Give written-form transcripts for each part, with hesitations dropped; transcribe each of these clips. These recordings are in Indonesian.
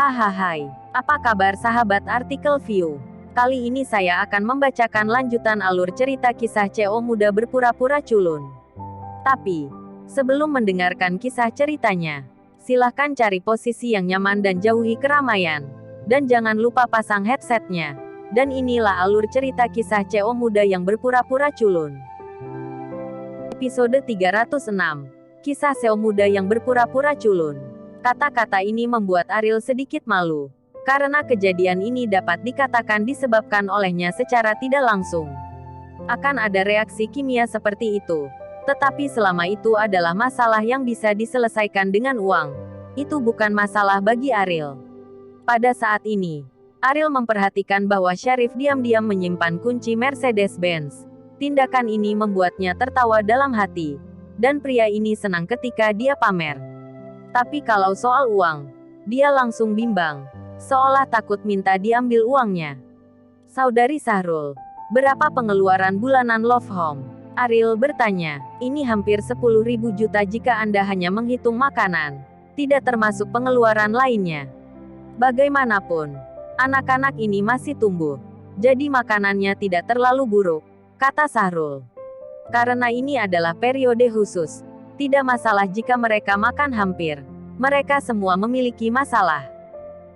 Hahaha, apa kabar sahabat artikel view? Kali ini saya akan membacakan lanjutan alur cerita kisah CO muda berpura-pura culun. Tapi, sebelum mendengarkan kisah ceritanya, silahkan cari posisi yang nyaman dan jauhi keramaian. Dan jangan lupa pasang headsetnya. Dan inilah alur cerita kisah CO muda yang berpura-pura culun. Episode 306. Kisah CO muda yang berpura-pura culun. Kata-kata ini membuat Ariel sedikit malu, karena kejadian ini dapat dikatakan disebabkan olehnya secara tidak langsung. Akan ada reaksi kimia seperti itu. Tetapi selama itu adalah masalah yang bisa diselesaikan dengan uang. Itu bukan masalah bagi Ariel. Pada saat ini, Ariel memperhatikan bahwa Syarif diam-diam menyimpan kunci Mercedes-Benz. Tindakan ini membuatnya tertawa dalam hati. Dan pria ini senang ketika dia pamer. Tapi kalau soal uang, dia langsung bimbang. Seolah takut minta diambil uangnya. Saudari Sahrul, berapa pengeluaran bulanan Love Home? Ariel bertanya. Ini hampir 10.000 juta jika Anda hanya menghitung makanan. Tidak termasuk pengeluaran lainnya. Bagaimanapun, anak-anak ini masih tumbuh. Jadi makanannya tidak terlalu buruk, kata Sahrul. Karena ini adalah periode khusus. Tidak masalah jika mereka makan hampir. Mereka semua memiliki masalah.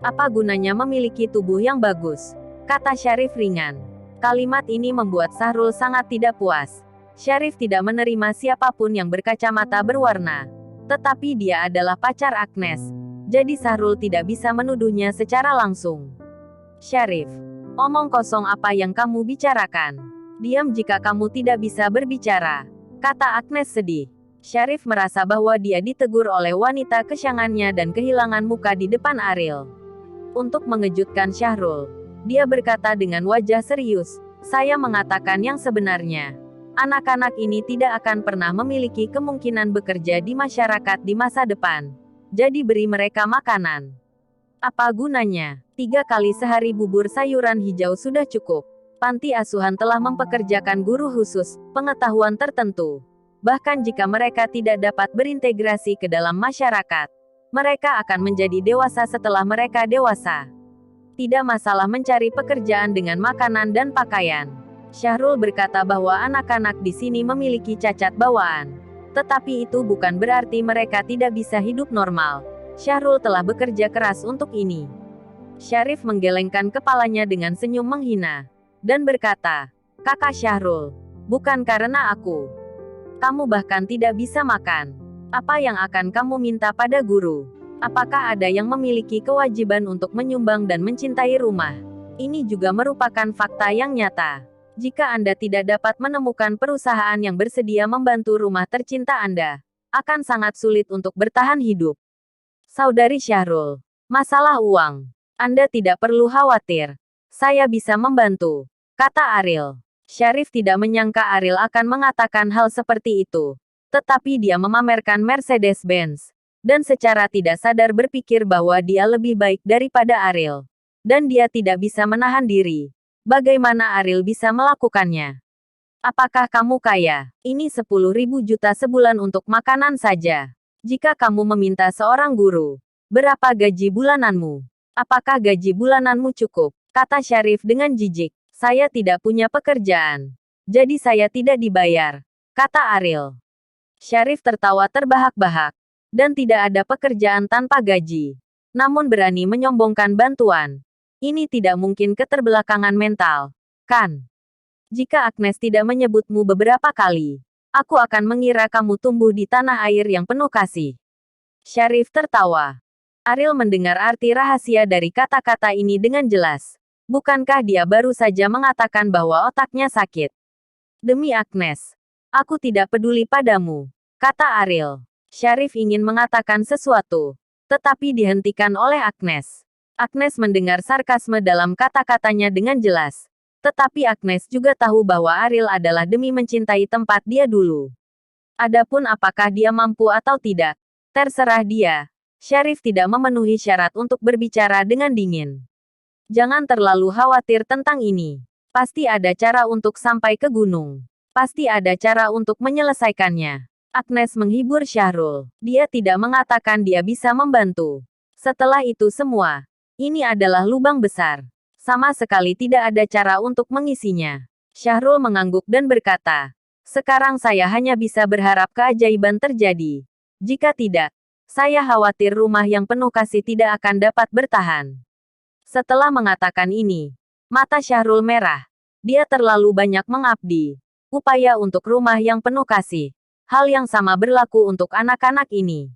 Apa gunanya memiliki tubuh yang bagus? Kata Syarif ringan. Kalimat ini membuat Sahrul sangat tidak puas. Syarif tidak menerima siapapun yang berkacamata berwarna. Tetapi dia adalah pacar Agnes. Jadi Sahrul tidak bisa menuduhnya secara langsung. Syarif, omong kosong apa yang kamu bicarakan? Diam jika kamu tidak bisa berbicara, kata Agnes sedih. Syarif merasa bahwa dia ditegur oleh wanita kesayangannya dan kehilangan muka di depan Ariel. Untuk mengejutkan Syahrul, dia berkata dengan wajah serius, saya mengatakan yang sebenarnya. Anak-anak ini tidak akan pernah memiliki kemungkinan bekerja di masyarakat di masa depan. Jadi beri mereka makanan. Apa gunanya? 3 kali sehari bubur sayuran hijau sudah cukup. Panti asuhan telah mempekerjakan guru khusus, pengetahuan tertentu. Bahkan jika mereka tidak dapat berintegrasi ke dalam masyarakat, mereka akan menjadi dewasa setelah mereka dewasa. Tidak masalah mencari pekerjaan dengan makanan dan pakaian. Syahrul berkata bahwa anak-anak di sini memiliki cacat bawaan. Tetapi itu bukan berarti mereka tidak bisa hidup normal. Syahrul telah bekerja keras untuk ini. Syarif menggelengkan kepalanya dengan senyum menghina. Dan berkata, Kakak Syahrul, bukan karena aku. Kamu bahkan tidak bisa makan. Apa yang akan kamu minta pada guru? Apakah ada yang memiliki kewajiban untuk menyumbang dan mencintai rumah? Ini juga merupakan fakta yang nyata. Jika Anda tidak dapat menemukan perusahaan yang bersedia membantu rumah tercinta Anda, akan sangat sulit untuk bertahan hidup. Saudari Syahrul, masalah uang. Anda tidak perlu khawatir. Saya bisa membantu, kata Ariel. Syarif tidak menyangka Ariel akan mengatakan hal seperti itu. Tetapi dia memamerkan Mercedes-Benz. Dan secara tidak sadar berpikir bahwa dia lebih baik daripada Ariel. Dan dia tidak bisa menahan diri. Bagaimana Ariel bisa melakukannya? Apakah kamu kaya? Ini 10.000 juta sebulan untuk makanan saja. Jika kamu meminta seorang guru, berapa gaji bulananmu? Apakah gaji bulananmu cukup? Kata Syarif dengan jijik. Saya tidak punya pekerjaan. Jadi saya tidak dibayar, kata Ariel. Syarif tertawa terbahak-bahak. Dan tidak ada pekerjaan tanpa gaji. Namun berani menyombongkan bantuan. Ini tidak mungkin keterbelakangan mental, kan? Jika Agnes tidak menyebutmu beberapa kali, aku akan mengira kamu tumbuh di tanah air yang penuh kasih. Syarif tertawa. Ariel mendengar arti rahasia dari kata-kata ini dengan jelas. Bukankah dia baru saja mengatakan bahwa otaknya sakit? Demi Agnes, aku tidak peduli padamu, kata Ariel. Syarif ingin mengatakan sesuatu, tetapi dihentikan oleh Agnes. Agnes mendengar sarkasme dalam kata-katanya dengan jelas. Tetapi Agnes juga tahu bahwa Ariel adalah demi mencintai tempat dia dulu. Adapun apakah dia mampu atau tidak, terserah dia. Syarif tidak memenuhi syarat untuk berbicara dengan dingin. Jangan terlalu khawatir tentang ini. Pasti ada cara untuk sampai ke gunung. Pasti ada cara untuk menyelesaikannya. Agnes menghibur Syahrul. Dia tidak mengatakan dia bisa membantu. Setelah itu semua, Ini adalah lubang besar. Sama sekali tidak ada cara untuk mengisinya. Syahrul mengangguk dan berkata, sekarang saya hanya bisa berharap keajaiban terjadi. Jika tidak, saya khawatir rumah yang penuh kasih tidak akan dapat bertahan. Setelah mengatakan ini, mata Syahrul merah. Dia terlalu banyak mengabdi. Upaya untuk rumah yang penuh kasih. Hal yang sama berlaku untuk anak-anak ini.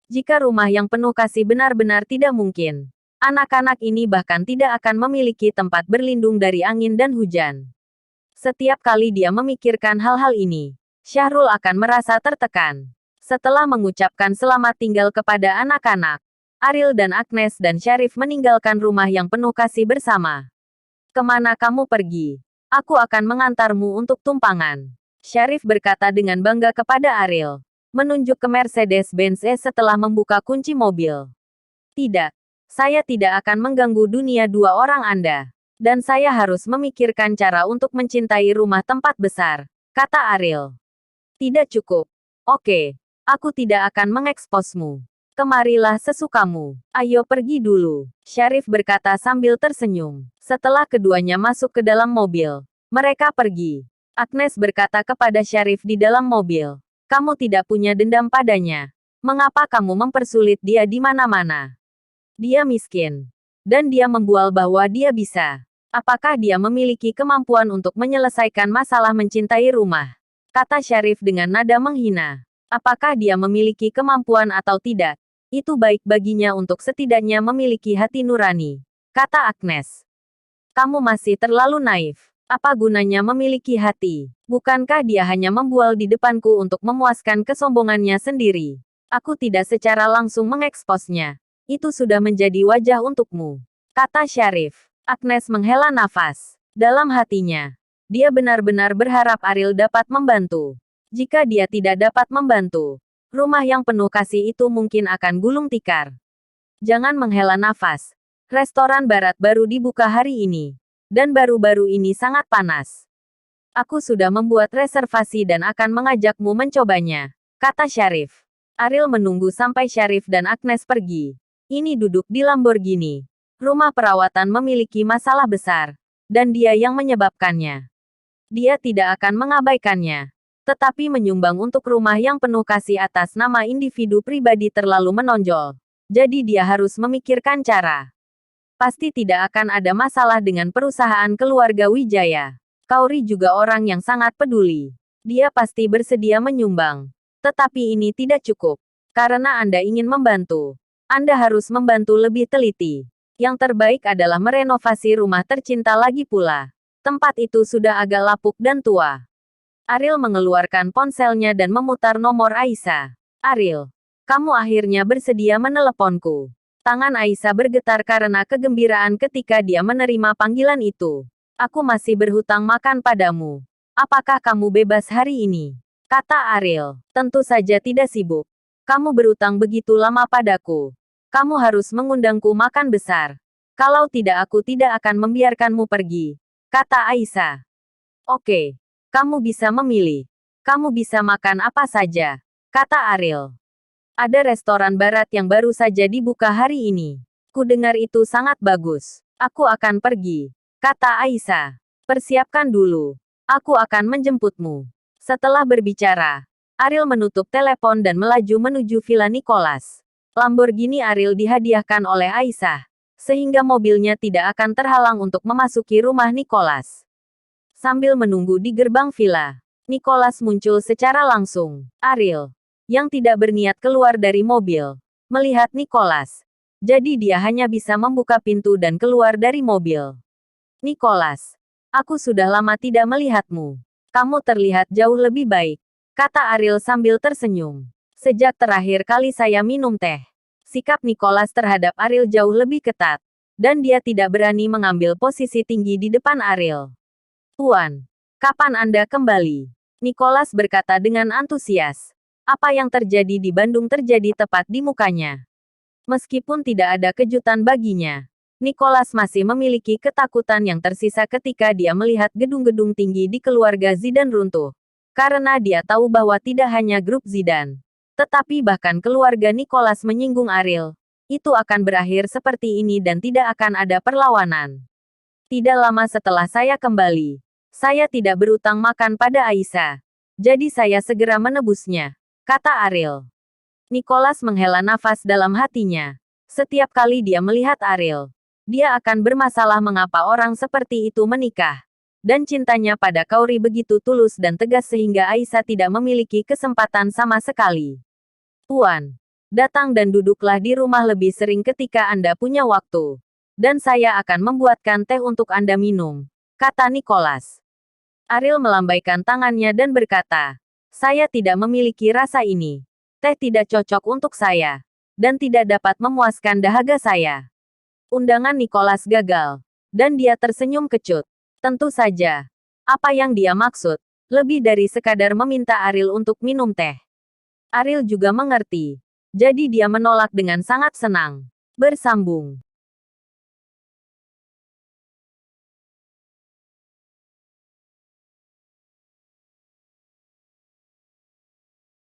Jika rumah yang penuh kasih benar-benar tidak mungkin, anak-anak ini bahkan tidak akan memiliki tempat berlindung dari angin dan hujan. Setiap kali dia memikirkan hal-hal ini, Syahrul akan merasa tertekan. Setelah mengucapkan selamat tinggal kepada anak-anak, Ariel dan Agnes dan Syarif meninggalkan rumah yang penuh kasih bersama. Kemana kamu pergi? Aku akan mengantarmu untuk tumpangan. Syarif berkata dengan bangga kepada Ariel, menunjuk ke Mercedes-Benz setelah membuka kunci mobil. Tidak, saya tidak akan mengganggu dunia dua orang Anda. Dan saya harus memikirkan cara untuk mencintai rumah tempat besar, kata Ariel. Tidak cukup. Oke, aku tidak akan mengeksposmu. Kemarilah sesukamu. Ayo pergi dulu. Syarif berkata sambil tersenyum. Setelah keduanya masuk ke dalam mobil, mereka pergi. Agnes berkata kepada Syarif di dalam mobil, kamu tidak punya dendam padanya. Mengapa kamu mempersulit dia di mana-mana? Dia miskin. Dan dia membual bahwa dia bisa. Apakah dia memiliki kemampuan untuk menyelesaikan masalah mencintai rumah? Kata Syarif dengan nada menghina. Apakah dia memiliki kemampuan atau tidak? Itu baik baginya untuk setidaknya memiliki hati nurani. Kata Agnes. Kamu masih terlalu naif. Apa gunanya memiliki hati? Bukankah dia hanya membual di depanku untuk memuaskan kesombongannya sendiri? Aku tidak secara langsung mengeksposnya. Itu sudah menjadi wajah untukmu. Kata Syarif. Agnes menghela nafas. Dalam hatinya, dia benar-benar berharap Ariel dapat membantu. Jika dia tidak dapat membantu, rumah yang penuh kasih itu mungkin akan gulung tikar. Jangan menghela nafas. Restoran barat baru dibuka hari ini. Dan baru-baru ini sangat panas. Aku sudah membuat reservasi dan akan mengajakmu mencobanya, kata Syarif. Ariel menunggu sampai Syarif dan Agnes pergi. Ini duduk di Lamborghini. Rumah perawatan memiliki masalah besar, dan dia yang menyebabkannya. Dia tidak akan mengabaikannya, tetapi menyumbang untuk rumah yang penuh kasih atas nama individu pribadi terlalu menonjol. Jadi dia harus memikirkan cara. Pasti tidak akan ada masalah dengan perusahaan keluarga Wijaya. Kauri juga orang yang sangat peduli. Dia pasti bersedia menyumbang. Tetapi ini tidak cukup. Karena Anda ingin membantu, Anda harus membantu lebih teliti. Yang terbaik adalah merenovasi rumah tercinta lagi pula. Tempat itu sudah agak lapuk dan tua. Ariel mengeluarkan ponselnya dan memutar nomor Aisyah. Ariel, kamu akhirnya bersedia meneleponku. Tangan Aisyah bergetar karena kegembiraan ketika dia menerima panggilan itu. Aku masih berhutang makan padamu. Apakah kamu bebas hari ini? Kata Ariel. Tentu saja tidak sibuk. Kamu berutang begitu lama padaku. Kamu harus mengundangku makan besar. Kalau tidak aku tidak akan membiarkanmu pergi. Kata Aisyah. Oke. Kamu bisa memilih. Kamu bisa makan apa saja. Kata Ariel. Ada restoran barat yang baru saja dibuka hari ini. Ku dengar itu sangat bagus. Aku akan pergi. Kata Aisyah. Persiapkan dulu. Aku akan menjemputmu. Setelah berbicara, Ariel menutup telepon dan melaju menuju Villa Nicholas. Lamborghini Ariel dihadiahkan oleh Aisyah, sehingga mobilnya tidak akan terhalang untuk memasuki rumah Nicholas. Sambil menunggu di gerbang villa, Nicholas muncul secara langsung. Ariel, yang tidak berniat keluar dari mobil, melihat Nicholas. Jadi dia hanya bisa membuka pintu dan keluar dari mobil. Nicholas, aku sudah lama tidak melihatmu. Kamu terlihat jauh lebih baik, kata Ariel sambil tersenyum. Sejak terakhir kali saya minum teh, sikap Nicholas terhadap Ariel jauh lebih ketat, dan dia tidak berani mengambil posisi tinggi di depan Ariel. Tuan, kapan Anda kembali? Nicholas berkata dengan antusias. Apa yang terjadi di Bandung terjadi tepat di mukanya. Meskipun tidak ada kejutan baginya, Nicholas masih memiliki ketakutan yang tersisa ketika dia melihat gedung-gedung tinggi di keluarga Zidane runtuh. Karena dia tahu bahwa tidak hanya grup Zidane, tetapi bahkan keluarga Nicholas menyinggung Ariel. itu akan berakhir seperti ini dan tidak akan ada perlawanan. Tidak lama setelah saya kembali, saya tidak berutang makan pada Aisyah. Jadi saya segera menebusnya, kata Ariel. Nicholas menghela nafas dalam hatinya. Setiap kali dia melihat Ariel, dia akan bermasalah mengapa orang seperti itu menikah. Dan cintanya pada Kauri begitu tulus dan tegas sehingga Aisyah tidak memiliki kesempatan sama sekali. Tuan, datang dan duduklah di rumah lebih sering ketika Anda punya waktu. Dan saya akan membuatkan teh untuk Anda minum, kata Nicholas. Ariel melambaikan tangannya dan berkata, saya tidak memiliki rasa ini. Teh tidak cocok untuk saya. Dan tidak dapat memuaskan dahaga saya. Undangan Nicholas gagal. Dan dia tersenyum kecut. Tentu saja. Apa yang dia maksud? Lebih dari sekadar meminta Ariel untuk minum teh. Ariel juga mengerti. Jadi dia menolak dengan sangat senang. Bersambung.